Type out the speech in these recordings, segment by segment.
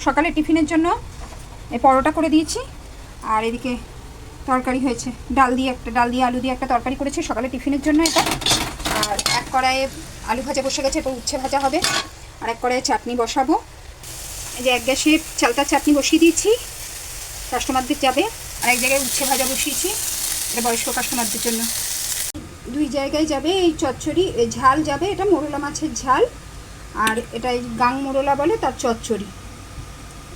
সকালে টিফিনের জন্য এই পরোটা করে দিয়েছি, আর এদিকে তরকারি হয়েছে, ডাল দিয়ে আলু দিয়ে একটা তরকারি করেছি সকালে টিফিনের জন্য এটা। আর এক কড়াইয়ে আলু ভাজা বসে গেছে, এরপর উচ্ছে ভাজা হবে, আর এক কড়াইয়ে চাটনি বসাবো। এই যে এক গ্যাসে চালতার চাটনি বসিয়ে দিয়েছি, কাস্টমারদের যাবে, আর এক জায়গায় উচ্ছে ভাজা বসিয়েছি, এটা বয়স্ক কাস্টমারদের জন্য। দুই জায়গায় যাবে এই চচ্চড়ি, এই ঝাল যাবে, এটা মোরলা মাছের ঝাল, আর এটা এই গাং মোরলা বলে তার চচ্চড়ি,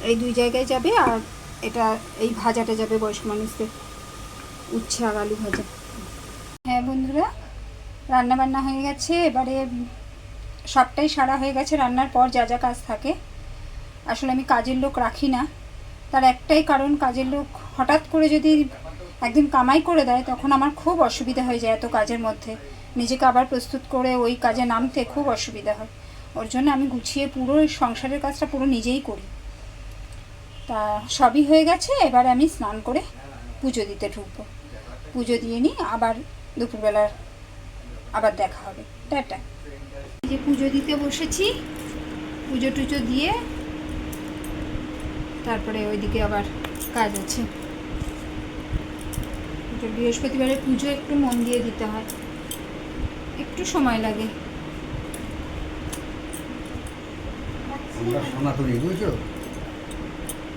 এই দুই জায়গায় যাবে। আর এটা এই ভাজাটা যাবে বয়স্ক মানুষদের, উচ্ছে আর আলু ভাজা। হ্যাঁ বন্ধুরা, রান্না বান্না হয়ে গেছে, এবারে সবটাই সারা হয়ে গেছে। রান্নার পর যা যা কাজ থাকে, আসলে আমি কাজের লোক রাখি না, তার একটাই কারণ, কাজের লোক হঠাৎ করে যদি একদিন কামাই করে দেয় তখন আমার খুব অসুবিধা হয়ে যায়। এত কাজের মধ্যে নিজেকে আবার প্রস্তুত করে ওই কাজে নামতে খুব অসুবিধা হয়। ওর জন্য আমি গুছিয়ে পুরো সংসারের কাজটা পুরো নিজেই করি। তা সবই হয়ে গেছে, এবার আমি স্নান করে পুজো দিতে ঢুকবো। পুজো দিয়ে নিই, আবার দুপুরবেলা আবার দেখা হবে। টাটা। যে পুজো দিতে বসেছি, পুজো টুজো দিয়ে তারপরে ওইদিকে আবার কাজ আছে। বৃহস্পতিবারের পুজো একটু মন দিয়ে দিতে হয়, একটু সময় লাগে।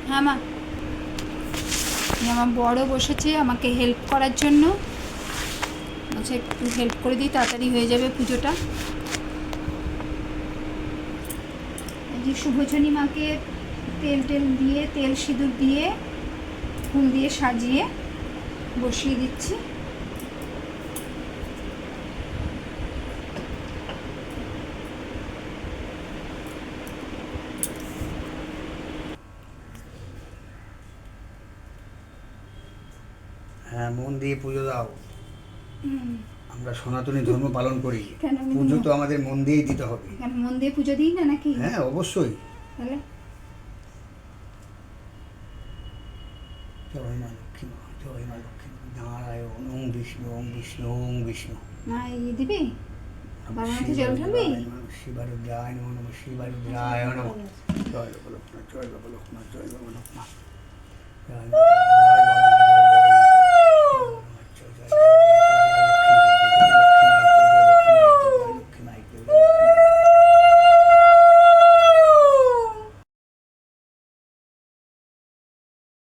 হ্যাঁ মা, আমার বড় বসেছে আমাকে হেল্প করার জন্য, বলছে একটু হেল্প করে দিই, তাড়াতাড়ি হয়ে যাবে পুজোটা। এই যে শুভজনী মাকে তেল দিয়ে, তেল সিঁদুর দিয়ে, ফুল দিয়ে সাজিয়ে বসিয়ে দিচ্ছি। হ্যাঁ, মন দিয়ে পুজো দাও। আমরা সনাতনী ধর্ম পালন করি, পুজো তো আমাদের মন দিয়েই দিতে হবে। মন দিয়ে পুজো দিই না নাকি? হ্যাঁ অবশ্যই। তাহলে জয় মা লক্ষ্মী মা, জয় মা লক্ষ্মী মা, নারায়ণ, ওং বিষ্ণু, ওং বিষ্ণু, ওং বিষ্ণু। না দিবি বাবার মাথে জল ঢালবি। শিবারুদ্রায় নমঃ, নমঃ শিবারুদ্রায় নমঃ। জয় বাবা লোকনাথ, জয় বাবা লোকনাথ, জয় বাবা লোকনাথ, জয় বাবা, জয় বাবা।